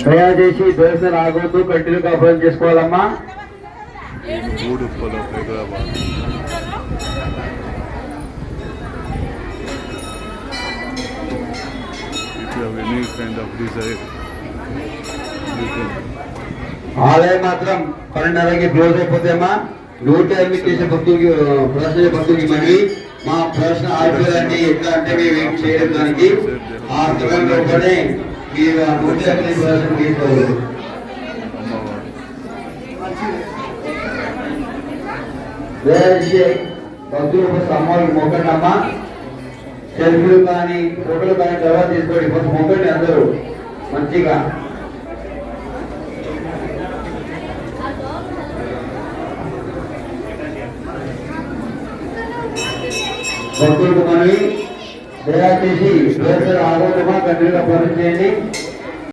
దయచేసి దర్శనం ఆగొద్దు, కంటిన్యూగా అప్లై చేసుకోవాలమ్మా. ఆలయం మాత్రం 12:30కి క్లోజ్ అయిపోతాయమ్మా. 108 చేసే భక్తులకి ప్రదర్శన భక్తులకి మరి మా ప్రదర్శన ఆగిపోయాలండి. ఎట్లా అంటే మేము ఏం చేయడం దానికి ఆ సమయంలోనే మీరు 108 ప్రదర్శన తీసుకోవాలి. భక్తులు ఫస్ట్ అమ్మవారికి మొక్కండి అమ్మా. సెల్ఫీలు కానీ ఫోటోలు కానీ తర్వాత తీసుకోండి. ఫస్ట్ మొక్కండి అందరూ మంచిగా. భక్తులకు మనవి, దయచేసి ఆరోగ్యమా కంటిన్యూగా పరిచయండి.